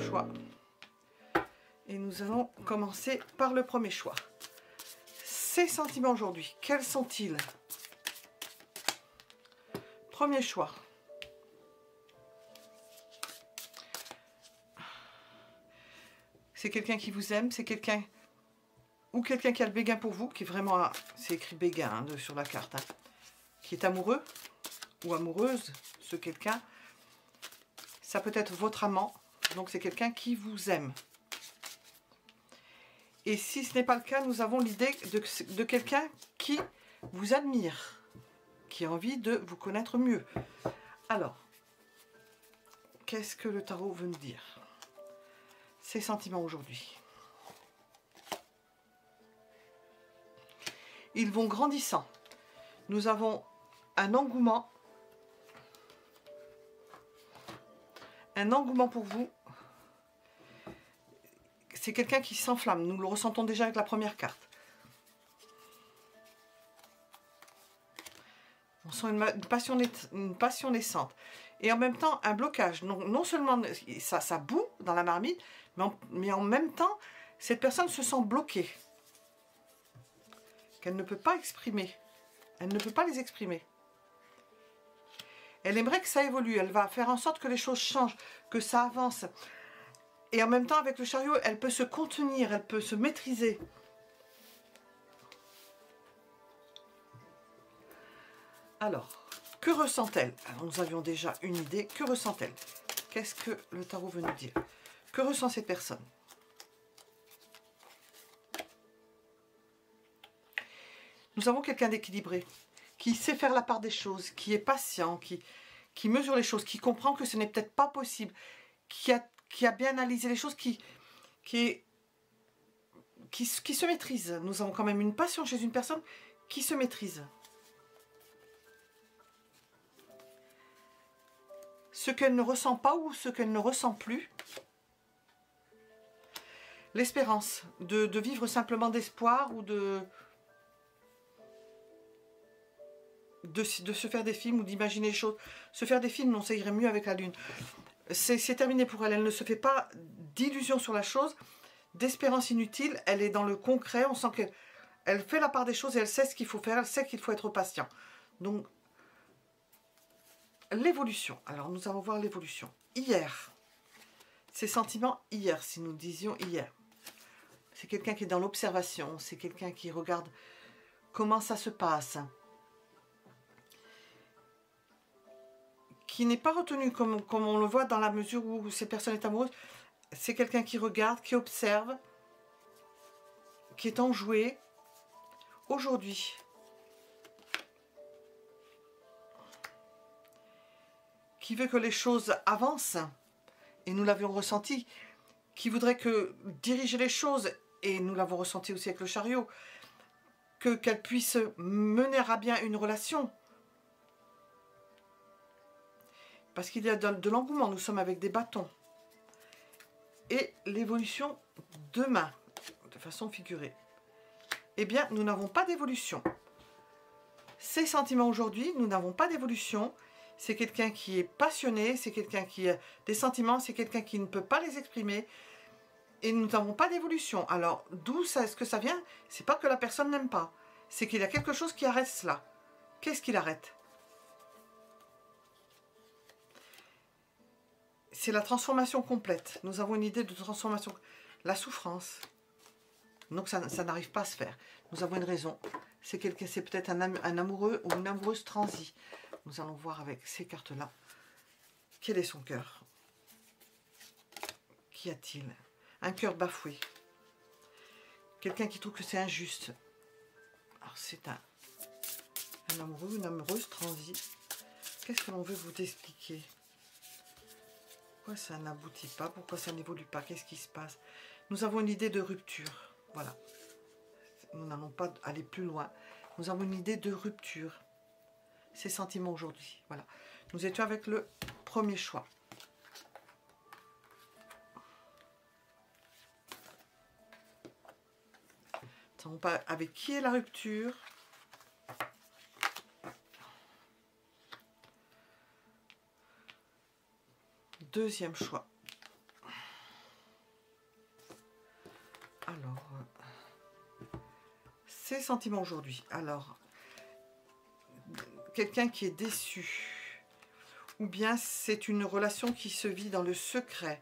choix. Et nous allons commencer par le premier choix. Ces sentiments aujourd'hui, quels sont-ils? Premier choix. C'est quelqu'un qui vous aime, c'est quelqu'un ou quelqu'un qui a le béguin pour vous, qui est vraiment, c'est écrit béguin hein, sur la carte, hein, qui est amoureux ou amoureuse, ce quelqu'un. Ça peut être votre amant, donc c'est quelqu'un qui vous aime. Et si ce n'est pas le cas, nous avons l'idée de quelqu'un qui vous admire, qui a envie de vous connaître mieux. Alors, qu'est-ce que le tarot veut nous dire? Ces sentiments aujourd'hui. Ils vont grandissant. Nous avons un engouement pour vous. C'est quelqu'un qui s'enflamme. Nous le ressentons déjà avec la première carte. On sent une passion naissante. Et en même temps, un blocage. Non seulement ça bout dans la marmite, mais en même temps, cette personne se sent bloquée. Qu'elle ne peut pas exprimer. Elle ne peut pas les exprimer. Elle aimerait que ça évolue. Elle va faire en sorte que les choses changent, que ça avance. Et en même temps, avec le chariot, elle peut se contenir, elle peut se maîtriser. Alors, que ressent-elle? Alors, nous avions déjà une idée. Que ressent-elle? Qu'est-ce que le tarot veut nous dire? Que ressent cette personne? Nous avons quelqu'un d'équilibré, qui sait faire la part des choses, qui est patient, qui mesure les choses, qui comprend que ce n'est peut-être pas possible, qui a bien analysé les choses, qui se maîtrise. Nous avons quand même une passion chez une personne qui se maîtrise. Ce qu'elle ne ressent pas ou ce qu'elle ne ressent plus. L'espérance de vivre simplement d'espoir ou de se faire des films ou d'imaginer les choses. Se faire des films, non, ça irait mieux avec la lune. C'est terminé pour elle. Elle ne se fait pas d'illusions sur la chose, d'espérance inutile. Elle est dans le concret. On sent qu'elle fait la part des choses et elle sait ce qu'il faut faire. Elle sait qu'il faut être patient. Donc, l'évolution. Alors, nous allons voir l'évolution. Hier, ces sentiments hier, si nous disions hier. C'est quelqu'un qui est dans l'observation. C'est quelqu'un qui regarde comment ça se passe. Qui n'est pas retenu comme on le voit dans la mesure où cette personne est amoureuse. C'est quelqu'un qui regarde, qui observe, qui est enjoué. Aujourd'hui, qui veut que les choses avancent, et nous l'avions ressenti, qui voudrait diriger les choses, et nous l'avons ressenti aussi avec le chariot, qu'elle puisse mener à bien une relation. Parce qu'il y a de l'engouement, nous sommes avec des bâtons. Et l'évolution demain, de façon figurée. Eh bien, nous n'avons pas d'évolution. Ces sentiments aujourd'hui, nous n'avons pas d'évolution. C'est quelqu'un qui est passionné, c'est quelqu'un qui a des sentiments, c'est quelqu'un qui ne peut pas les exprimer. Et nous n'avons pas d'évolution. Alors, d'où est-ce que ça vient? C'est pas que la personne n'aime pas. C'est qu'il y a quelque chose qui arrête cela. Qu'est-ce qu'il arrête? C'est la transformation complète. Nous avons une idée de transformation. La souffrance. Donc ça n'arrive pas à se faire. Nous avons une raison. C'est peut-être un amoureux ou une amoureuse transie. Nous allons voir avec ces cartes-là. Quel est son cœur? Qu'y a-t-il? Un cœur bafoué. Quelqu'un qui trouve que c'est injuste. Alors c'est un amoureux ou une amoureuse transie. Qu'est-ce que l'on veut vous expliquer? Pourquoi ça n'aboutit pas? Pourquoi ça n'évolue pas? Qu'est-ce qui se passe? Nous avons une idée de rupture. Voilà. Nous n'allons pas aller plus loin. Nous avons une idée de rupture. Ces sentiments aujourd'hui. Voilà. Nous étions avec le premier choix. Nous ne savons pas avec qui est la rupture. Deuxième choix. Alors, ses sentiments aujourd'hui. Alors, quelqu'un qui est déçu. Ou bien c'est une relation qui se vit dans le secret.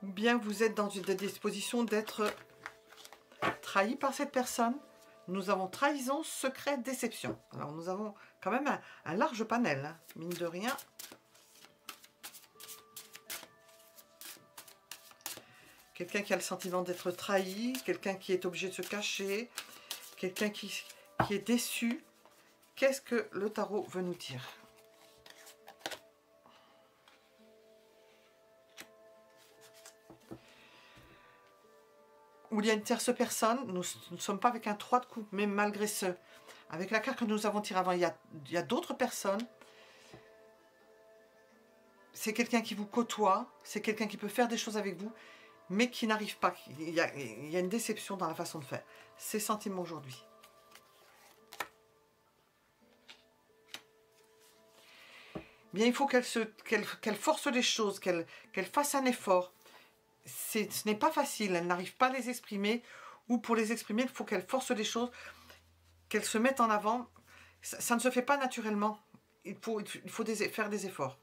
Ou bien vous êtes dans une disposition d'être trahi par cette personne. Nous avons trahison, secret, déception. Alors nous avons quand même un large panel, hein, mine de rien. Quelqu'un qui a le sentiment d'être trahi, quelqu'un qui est obligé de se cacher, quelqu'un qui est déçu. Qu'est-ce que le tarot veut nous dire? Où il y a une tierce personne, nous ne sommes pas avec un 3 de coupe, mais malgré ce, avec la carte que nous avons tirée avant, il y a d'autres personnes. C'est quelqu'un qui vous côtoie, c'est quelqu'un qui peut faire des choses avec vous, mais qui n'arrive pas. Il y a une déception dans la façon de faire. Ses sentiments aujourd'hui. Bien, il faut qu'elle force les choses, qu'elle fasse un effort. Ce n'est pas facile, elle n'arrive pas à les exprimer, ou pour les exprimer, il faut qu'elle force les choses, qu'elle se mette en avant. Ça ne se fait pas naturellement, il faut faire des efforts.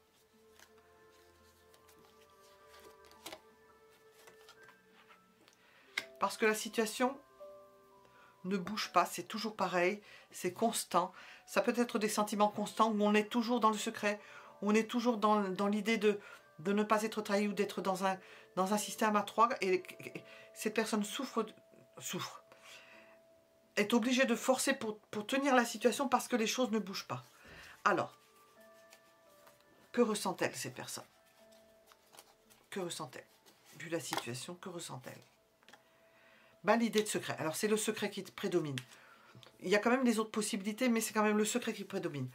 Parce que la situation ne bouge pas, c'est toujours pareil, c'est constant. Ça peut être des sentiments constants où on est toujours dans le secret, où on est toujours dans l'idée de ne pas être trahi ou d'être dans un système à 3. Et cette personne souffre, est obligée de forcer pour tenir la situation parce que les choses ne bougent pas. Alors, que ressent-elle, ces personnes? Que ressent-elle? Vu la situation, que ressent-elle? Ben, l'idée de secret. Alors, c'est le secret qui prédomine. Il y a quand même les autres possibilités, mais c'est quand même le secret qui prédomine.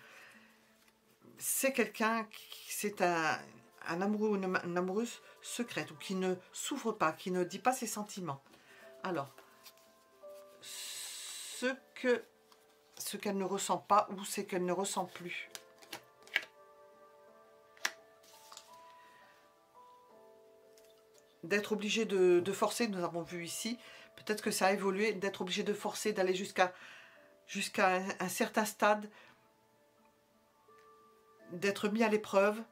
C'est quelqu'un, c'est un amoureux ou une amoureuse secrète, ou qui ne souffre pas, qui ne dit pas ses sentiments. Alors, ce qu'elle ne ressent pas, ou c'est qu'elle ne ressent plus. D'être obligé de forcer, nous avons vu ici, peut-être que ça a évolué, d'être obligé de forcer, d'aller jusqu'à un certain stade, d'être mis à l'épreuve.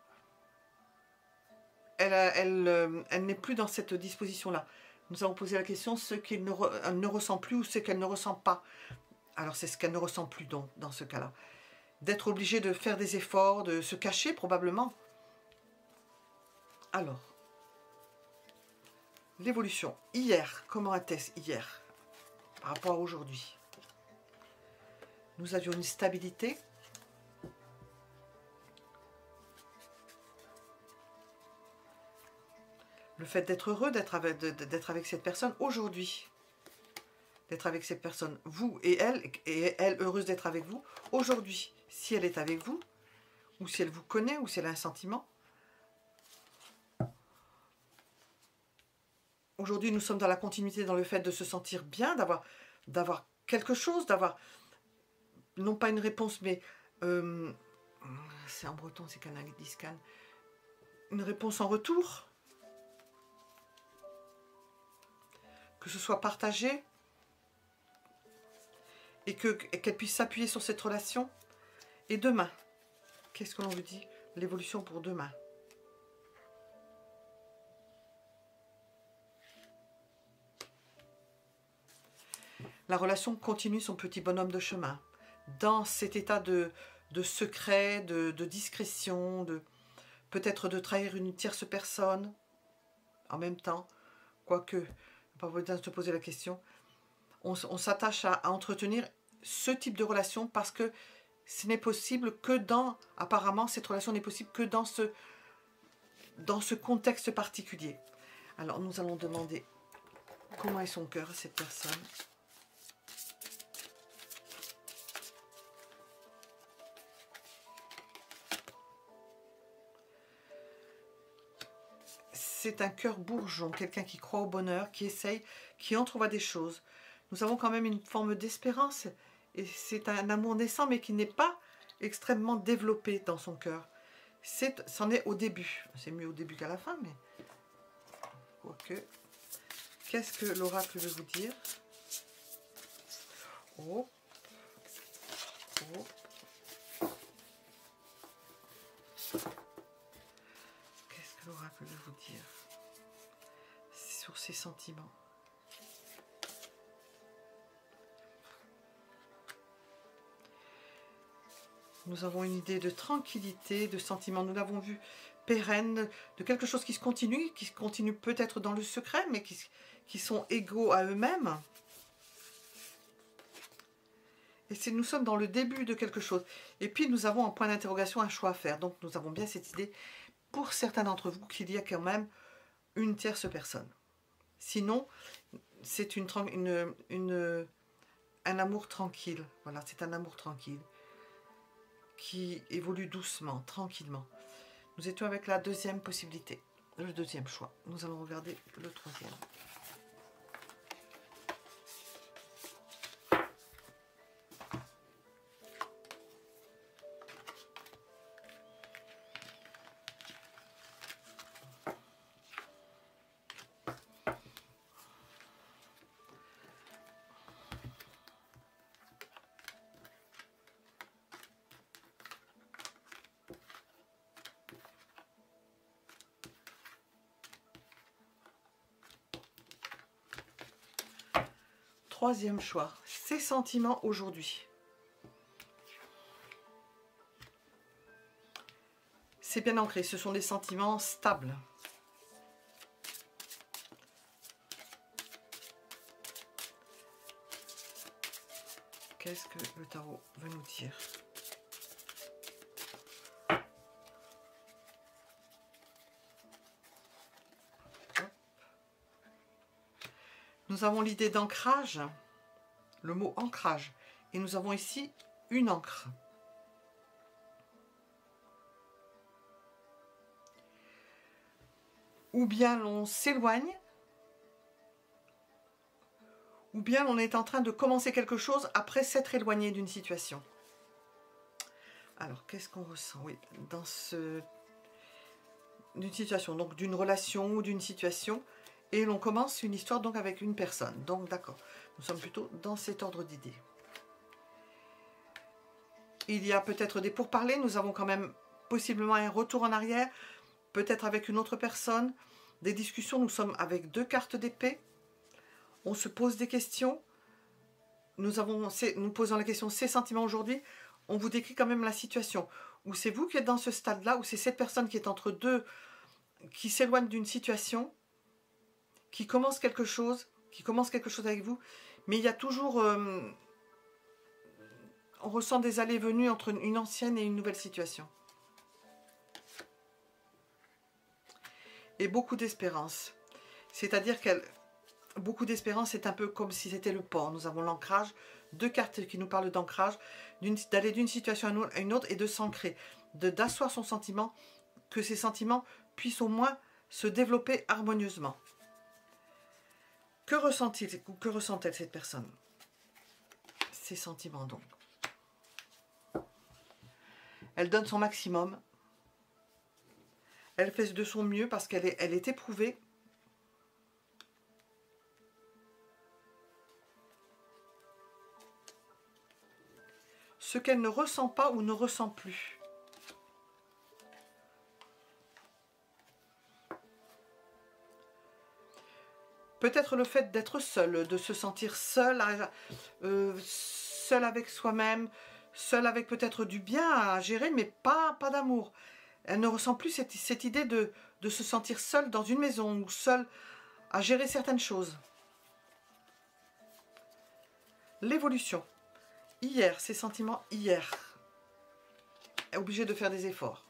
Elle n'est plus dans cette disposition-là. Nous avons posé la question, ce qu'elle ne ressent plus ou ce qu'elle ne ressent pas. Alors c'est ce qu'elle ne ressent plus dans ce cas-là. D'être obligé de faire des efforts, de se cacher probablement. Alors, l'évolution. Hier, comment était-ce hier par rapport à aujourd'hui? Nous avions une stabilité. Le fait d'être heureux, d'être avec cette personne aujourd'hui. D'être avec cette personne, vous et elle heureuse d'être avec vous aujourd'hui. Si elle est avec vous, ou si elle vous connaît, ou si elle a un sentiment. Aujourd'hui, nous sommes dans la continuité, dans le fait de se sentir bien, d'avoir quelque chose, d'avoir, non pas une réponse, mais, c'est en breton, c'est canadiscan, une réponse en retour, que ce soit partagé, et qu'elle puisse s'appuyer sur cette relation. Et demain, qu'est-ce que l'on vous dit? L'évolution pour demain. La relation continue son petit bonhomme de chemin. Dans cet état de secret, de discrétion, peut-être de trahir une tierce personne en même temps. Quoique, pas besoin de se poser la question. On s'attache à entretenir ce type de relation parce que ce n'est possible que apparemment, cette relation n'est possible que dans ce contexte particulier. Alors, nous allons demander comment est son cœur à cette personne. C'est un cœur bourgeon, quelqu'un qui croit au bonheur, qui essaye, qui entrevoit des choses. Nous avons quand même une forme d'espérance, et c'est un amour naissant, mais qui n'est pas extrêmement développé dans son cœur. C'en est au début. C'est mieux au début qu'à la fin, mais quoique. Qu'est-ce que l'oracle veut vous dire? Oh. Oh. Qu'est-ce que l'oracle veut vous dire sur ses sentiments? Nous avons une idée de tranquillité, de sentiment. Nous l'avons vu pérenne, de quelque chose qui se continue peut-être dans le secret, mais qui sont égaux à eux-mêmes. Et nous sommes dans le début de quelque chose. Et puis nous avons en point d'interrogation un choix à faire. Donc nous avons bien cette idée, pour certains d'entre vous, qu'il y a quand même une tierce personne. Sinon, c'est un amour tranquille. Voilà, c'est un amour tranquille qui évolue doucement, tranquillement. Nous étions avec la deuxième possibilité, le deuxième choix. Nous allons regarder le troisième. Troisième choix, ses sentiments aujourd'hui. C'est bien ancré, ce sont des sentiments stables. Qu'est-ce que le tarot veut nous dire? Nous avons l'idée d'ancrage, le mot ancrage, et nous avons ici une ancre. Ou bien l'on s'éloigne, ou bien on est en train de commencer quelque chose après s'être éloigné d'une situation. Alors, qu'est-ce qu'on ressent? Oui, dans d'une situation, donc d'une relation ou d'une situation, et l'on commence une histoire donc avec une personne. Donc d'accord, nous sommes plutôt dans cet ordre d'idées. Il y a peut-être des pourparlers, nous avons quand même possiblement un retour en arrière, peut-être avec une autre personne, des discussions, nous sommes avec 2 cartes d'épée, on se pose des questions, nous posons la question, ces sentiments aujourd'hui, on vous décrit quand même la situation, où c'est vous qui êtes dans ce stade-là, où c'est cette personne qui est entre deux, qui s'éloigne d'une situation, qui commence quelque chose avec vous, mais il y a toujours, on ressent des allées et venues entre une ancienne et une nouvelle situation. Et beaucoup d'espérance. C'est-à-dire beaucoup d'espérance, c'est un peu comme si c'était le port. Nous avons l'ancrage, 2 cartes qui nous parlent d'ancrage, d'aller d'une situation à une autre et de s'ancrer, d'asseoir son sentiment, que ces sentiments puissent au moins se développer harmonieusement. Que ressent-il ou que ressent-elle cette personne? Ses sentiments donc. Elle donne son maximum. Elle fait de son mieux parce qu'elle est éprouvée. Ce qu'elle ne ressent pas ou ne ressent plus. Peut-être le fait d'être seul, de se sentir seul, seul avec soi-même, seul avec peut-être du bien à gérer, mais pas d'amour. Elle ne ressent plus cette idée de se sentir seule dans une maison ou seule à gérer certaines choses. L'évolution. Hier, ses sentiments hier. Est obligée de faire des efforts.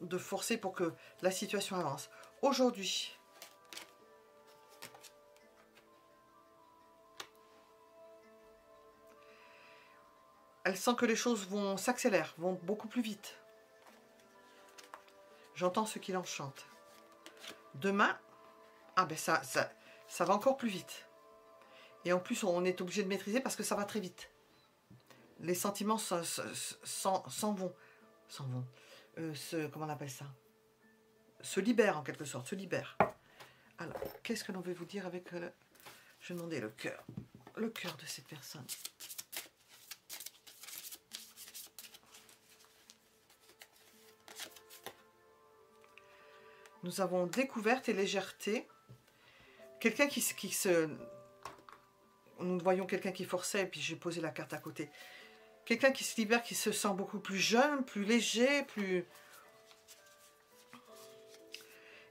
De forcer pour que la situation avance. Aujourd'hui, elle sent que les choses vont s'accélérer, vont beaucoup plus vite. J'entends ce qui l'enchante. Demain, ah ben ça va encore plus vite. Et en plus, on est obligé de maîtriser parce que ça va très vite. Les sentiments s'en vont. Comment on appelle ça? se libère en quelque sorte, se libère. Alors, qu'est-ce que l'on veut vous dire avec le... Je vais demander le cœur de cette personne. Nous avons découverte et légèreté. Quelqu'un qui se... Nous voyons quelqu'un qui forçait, et puis j'ai posé la carte à côté. Quelqu'un qui se libère, qui se sent beaucoup plus jeune, plus léger, plus...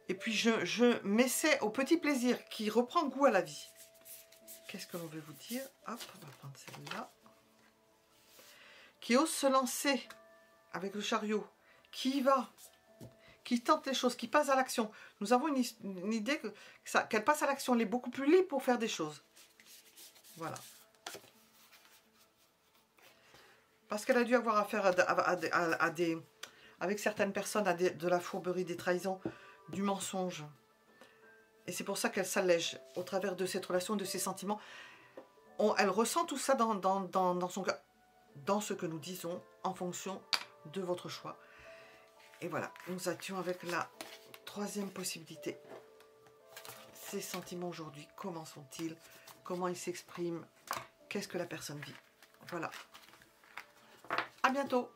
Et puis je m'essaie au petit plaisir, qui reprend goût à la vie. Qu'est-ce que l'on veut vous dire? Hop, on va prendre celle-là. Qui ose se lancer avec le chariot, qui y va, qui tente les choses, qui passe à l'action. Nous avons une idée qu'elle passe à l'action, elle est beaucoup plus libre pour faire des choses. Voilà. Parce qu'elle a dû avoir affaire avec certaines personnes, de la fourberie, des trahisons, du mensonge. Et c'est pour ça qu'elle s'allège au travers de cette relation, de ses sentiments. Elle ressent tout ça dans son cœur, dans ce que nous disons, en fonction de votre choix. Et voilà, nous étions avec la troisième possibilité. Ces sentiments aujourd'hui, comment sont-ils? Comment ils s'expriment? Qu'est-ce que la personne vit? Voilà. À bientôt.